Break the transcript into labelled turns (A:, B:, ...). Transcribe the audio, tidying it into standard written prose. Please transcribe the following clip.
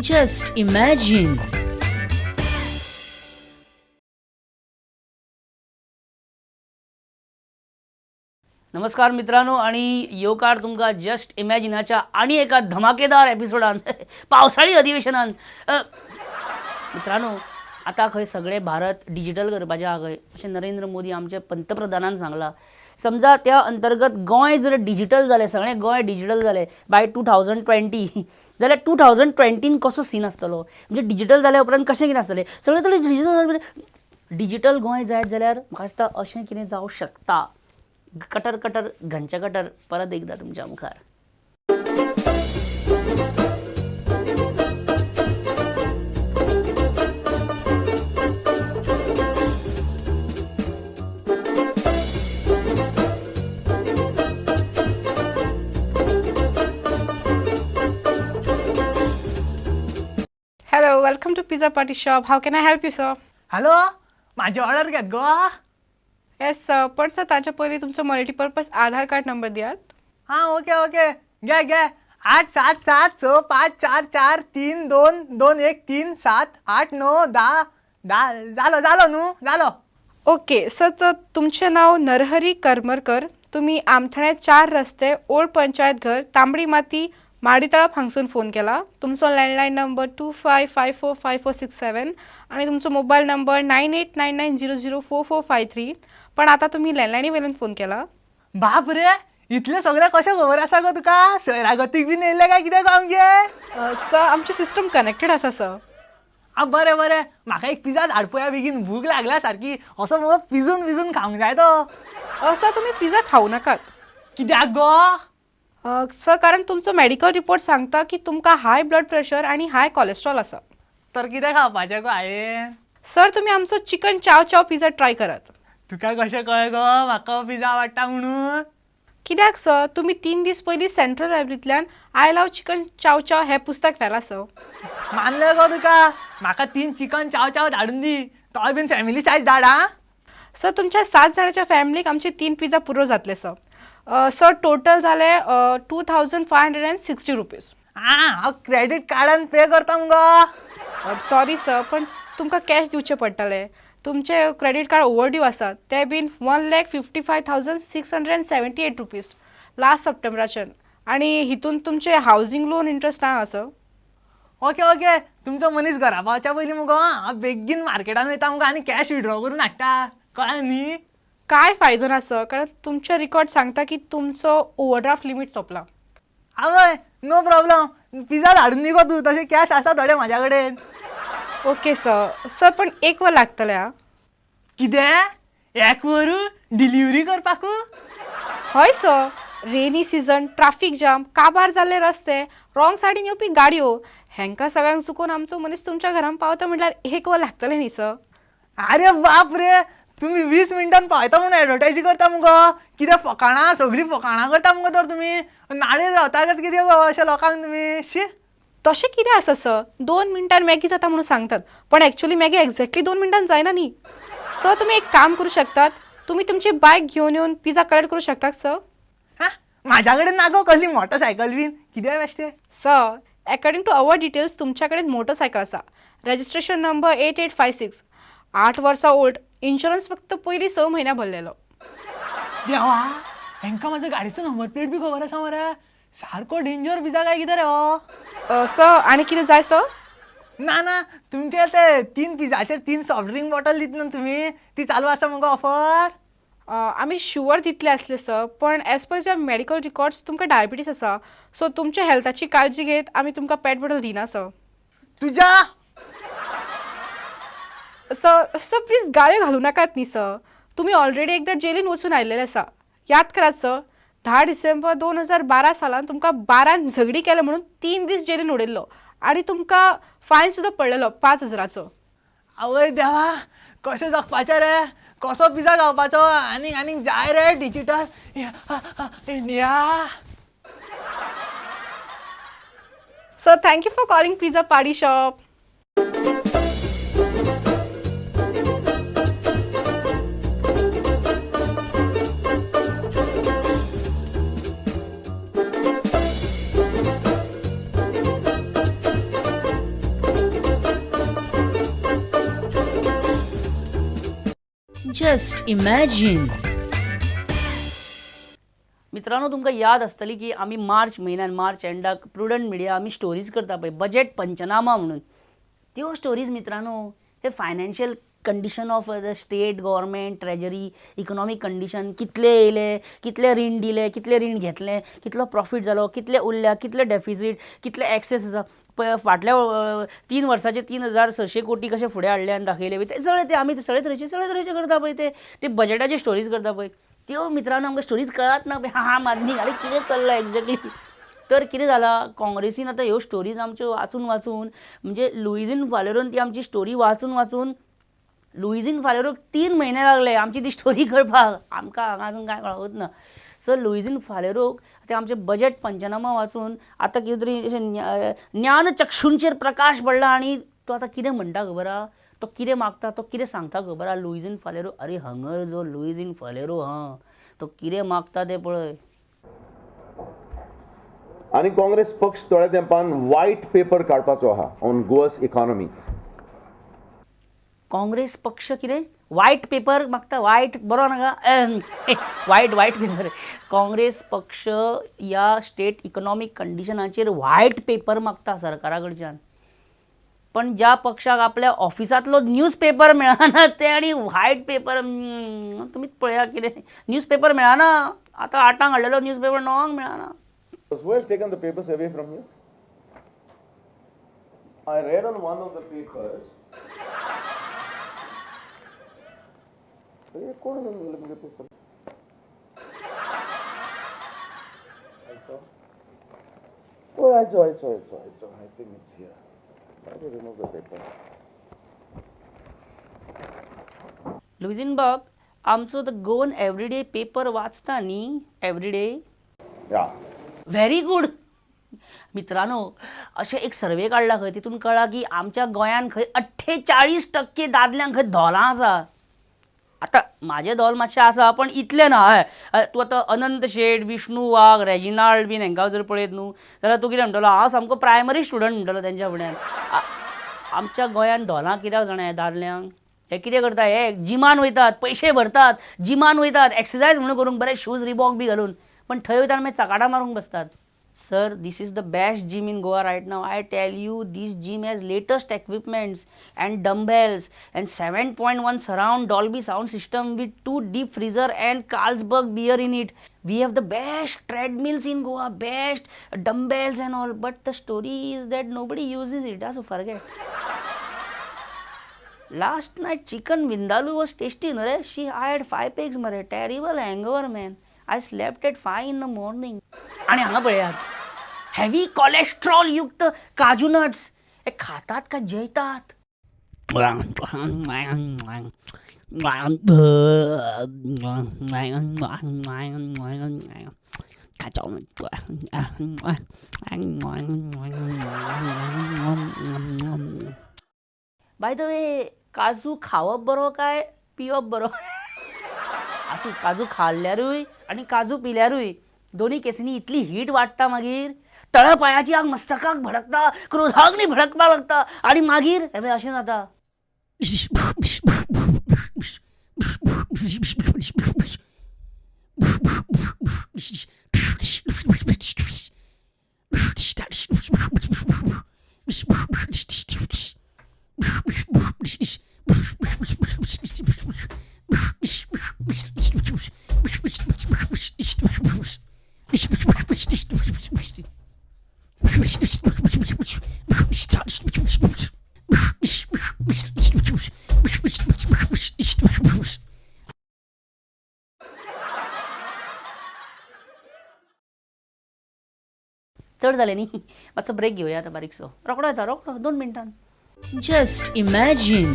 A: Just imagine. नमस्कार मित्रांनो आणि योकार तुमका जस्ट इमॅजिनाच्या आणि एका धमाकेदार एपिसोडान पावसाळी अधिवेशनान मित्रांनो आता खंय सगळे भारत डिजिटल करपाचे आहा खंय अशें नरेंद्र मोदी आमचे पंतप्रधानान सांगला. समजा त्या अंतर्गत गोंय जर डिजिटल जालें, सगळें गोंय डिजिटल जालें बाय 2020 जाल्यार 2020 कसो सीन आसतलो, म्हणजे डिजिटल जाल्या उपरांत कशें कितें आसतलें, सगळें थोडें डिजिटल डिजिटल गोंय जायत जाल्यार म्हाका दिसता अशें कितें जावं शकता. कटर कटर घंच्या कटर परत एकदा तुमच्या मुखार.
B: Hello, welcome to Pizza Party Shop. How can I help you, sir?
C: Hello, माझी ऑर्डर घेत गो.
B: Yes, sir. पण सर ताच्या पयलीं तुमचो मल्टीपर्पज आधार कार्ड नंबर दियात.
C: हां ओके ओके घे घे 877645321378910 झालो न्हू.
B: ओके सर, तर तुमचें नाव नरहरी करमरकर. तुमी आमथणे 4 रस्ते ओल्ड पंचायत घर तांबडी माती माडीतळा हांगसून फोन केला. तुमचो लँडलायन नंबर 25545467 आणि तुमचो मोबायल नंबर 9899004453. पण आता तुम्ही लँडलायनी वयल्यान फोन केला.
C: बाप रे, इतले सगळे कशें खबर आसा गो तुका? सैरागतीक बीन येयले काय कितें गो आमगे?
B: सर आमचें सिस्टम कनेक्टेड आसा सर.
C: बरें बरें, म्हाका एक पिझ्झा धाड पळया बेगीन, भूक लागल्या सारकी. असो मगो पिजून खावंक जाय तो.
B: सर तुमी पिझ्झा खाऊ नाकात.
C: कित्याक गो?
B: सर कारण तुमचो मेडिकल रिपोर्ट सांगता की तुमकां हाय ब्लड प्रेशर आणि हाय कोलेस्ट्रॉल आसा.
C: तर कितें खावपाचें गो हांवें?
B: सर तुम्ही आमचो चिकन चाव चाव पिझ्झा ट्राय करात.
C: तुका कशें कळ्ळें गो म्हाका पिझ्झा आवडटा म्हणून?
B: कित्याक सर तुम्ही 3 दीस पयलीं सेंट्रल लायब्ररींतल्यान आय लव चिकन चाव चाव हें पुस्तक व्हेलां सर.
C: मानलें गो तुका. म्हाका 3 चिकन चाव चाव धाडून दी. तोय बीन फॅमिली सायज धाड आं.
B: सर तुमच्या 7 जाणांच्या फॅमिलीक आमचे 3 पिझ्झा पुरो जातले सर. सर टोटल जाले 2560 रुपीज.
C: हांव क्रेडीट कार्डान पे करता मगो.
B: सॉरी सर पण तुमकां कॅश दिवचे पडटले. तुमचे क्रेडीट कार्ड ओवरड्यू आसात ते बीन 1,55,678 रुपीज लास्ट सप्टेंबराच्यान. आणि हितून तुमचे हावजींग लोन इंट्रस्ट ना सर.
C: ओके तुमचो मनीस घरा पावच्या पयलीं मगो हांव बेगीन मार्केटान वयता मगो आनी कॅश विड्रॉ करून हाडटा. कळ्ळें न्ही?
B: काय फायदो ना सर, कारण तुमचे रिकॉर्ड सांगता की तुमचो ओवरड्राफ्ट लिमिट सोंपला.
C: आवय नो प्रॉब्लेम. पिझ्झा धाडून दी गो तूं. तशें कॅश आसा थोडे म्हाज्या कडेन.
B: Okay sir. सर पण 1 वर लागतले आं.
C: कितें? 1 वर डिलिव्हरी करपाक?
B: हय sir. Rainy season, traffic jam, काबार जाल्ले रस्ते, रॉंग सायडीन येवपी गाडयो, हेंकां सगळ्यांक चुकून आमचो मनीस तुमच्या घरान पावता म्हटल्यार 1 वर लागतले न्ही सर.
C: अरे बाप रे, तुम्ही 20 मिनटान पावयता म्हणून एडवर्टायजी करता मगो. कितें फकाणां, सगळीं फकाणां करता मगो. तर तुमी नाडीर रावता काय कितें गो अशें लोकांक तुमी? शी.
B: तशें कितें आसा सर, 2 मिनटान मॅगी जाता म्हणून सांगतात पण एक्चुअली मॅगी एक्झॅक्टली 2 मिनटान जायना न्ही. सर तुम्ही एक काम करू शकतात, तुम्ही तुमची बायक घेवन येवन पिझ्झा कलेक्ट करू शकतात सर.
C: हां म्हाज्या कडेन ना गो कसली मोटरसायकल बीन. कितें बेश्टें?
B: Sir according to our details तुमच्या कडेन मोटरसायकल आसा. रजिस्ट्रेशन नंबर 8856, 8 वर्सां ओल्ड, इन्शुरन्स फक्त पयलीं 6 म्हयन्या भरलेलो.
C: देवा, हेंकां म्हाज्या गाडयेचो नंबर प्लेट बी खबर आसा मरे. सारको डेंजर पिझ्झा काय कितें रे हो?
B: सर आनी कितें जाय सर?
C: ना तुमचे ते 3 पिझ्झाचेर 3 सॉफ्ट ड्रिंक बॉटल दित न्हू तुमी, ती चालू आसा मगो ऑफर?
B: आमी शुअर दितले आसले सर, पण एज पर ज्या मेडिकल रिकॉर्ड्स तुमकां डायबिटीस आसा, सो तुमच्या हेल्थाची काळजी घेत आमी तुमकां पेट बॉटल दिना सर.
C: तुज्या
B: सर प्लीज गाळ्यो घालू नाकात न्ही सर. तुम्ही ऑलरेडी एकदा जेलीन वचून आयिल्ले आसा. याद करात सर, 10 डिसेंबर 2012 सालान तुमकां 12 झगडी केले म्हणून 3 दीस जेलीन उडयल्लो आणि तुमकां फायन सुद्दां पडलेलो 5,000चो.
C: आवय देवा, कशें जगपाचें रे? कसो पिझ्झा खावपाचो? आनीक जाय रे digital India.
B: Sir thank you for calling pizza party shop.
A: Just imagine. मित्रांनो, तुमकां याद आसतली की आमी मार्च एंडाक प्रुडंट मिडिया आमी स्टोरीज करता पळय, बजेट पंचनामा म्हणून. त्यो स्टोरीज मित्रांनो, हे financial condition of the state, government, treasury, economic condition, कितले येयले, कितले रीण दिले, कितले रीण घेतले, कितलो प्रॉफीट जालो, कितले उरल्या, कितले डेफिसीट, कितले एक्सेस आसा पळय. फाटल्या 3 वर्साचे 3,600 कोटी कशे फुडें हाडले आनी दाखयले ते सगळे आमी सगळे तरेचे करता पळय. ते बजेटाचे स्टोरीज करता पळय, त्यो मित्रांनो आमकां स्टोरीज कळत ना पळय. हा मारनी अरे कितें चल्लां एक्झॅक्टली. तर कितें जालां, काँग्रेसीन आतां ह्यो स्टोरीज आमच्यो वाचून म्हणजे लुईझीन फालेरोन ती आमची स्टोरी वाचून लुईझीन फालेरोक 3 म्हयने लागले आमची ती स्टोरी कळपाक. आमकां हांगा अजून कांय कळत ना. सो लुईझीन फालेरोक ते आमचे बजेट पंचनामा वाचून आतां कितें तरी अशें ज्ञानचक्षूंचेर प्रकाश पडला आनी तो आतां कितें म्हणटा खबर आहा, तो कितें मागता, तो कितें सांगता खबर आहा लुईझीन फालेरो. अरे हंगर जो लुईझीन फालेरो तो कितें मागता तें पळय.
D: आनी काँग्रेस पक्ष थोड्या तेंपान व्हायट पेपर काडपाचो आहा ऑन गोवास इकॉनॉमी.
A: काँग्रेस पक्ष कितें व्हायट पेपर मागता? व्हायट बरो नाका व्हायट पेपर. काँग्रेस पक्ष ह्या स्टेट इकॉनॉमीक कंडिशनाचेर व्हायट पेपर मागता सरकारा कडच्यान. पण ज्या पक्षाक आपल्या ऑफिसांतलो न्यूज पेपर मेळना ते आनी व्हायट पेपर तुमीच पळया कितें न्यूज पेपर मेळना. आतां 8 हाडलेलो न्यूज पेपर 9 मेळना.
D: Who has taken the papers away from you? I read on one of the papers. Oh, I saw. I think it's here. I will remove the paper.
A: Luizinho बाब, आमचो the Goan everyday paper वाचता न्ही everyday.
D: Yeah.
A: Very good. मित्रांनो, अशें एक सर्वे काडला खंय, तितून कळ्ळा की आमच्या गोंयांत खंय 48% दादल्यांक खंय धोलां आसा. आतां म्हाजें धोल मातशें आसा पण इतलें ना. तूं आतां अनंत शेट, विष्णू वाघ, रेजिनाल्ड बीन हांकां जर पळयत न्हू जाल्यार तूं कितें म्हणटलो, हांव सामको प्रायमरी स्टुडंट म्हणटलो तेंच्या फुड्यान. आमच्या गोंयांत धोलां कित्याक जाणा दादल्यांक? हे कितें करता, हे जिमान वयतात, पयशे भरतात, जिमान वयतात एक्सरसायज म्हणून करूंक बरे शूज रिबॉक बी घालून, पण थंय वयता मागीर चकाडा मारूंक बसतात. Sir, this is the best gym in Goa right now. I tell you, this gym has latest equipments and dumbbells and 7.1 surround Dolby sound system with 2 deep freezer and Carlsberg beer in it. We have the best treadmills in Goa, best dumbbells and all. But the story is that nobody uses it. So forget. Last night chicken vindaloo was tasty, no? I had 5 eggs, mare. Terrible hangover, man. I slept at 5 in the morning. आणि हांगा पळयात, heavy cholesterol युक्त काजू nuts हे खातात का जेयतात? By the way, काजू खावप बरो काय पिवप बरो? असू काजू खाल्ल्यारूय आणि काजू पिल्यारूय दोन्ही केसींनी इतली हीट वाडटा, मागीर तळपायाची आग मस्तकाक भडकता, क्रोधाग्नी भडकपाक लागता आणि मागीर हे अशें जाता. चड जालें न्ही, मातसो ब्रेक घेवया आतां बारीकसो. रोकडो येता, रोकडो 2 मिनटान. Just imagine.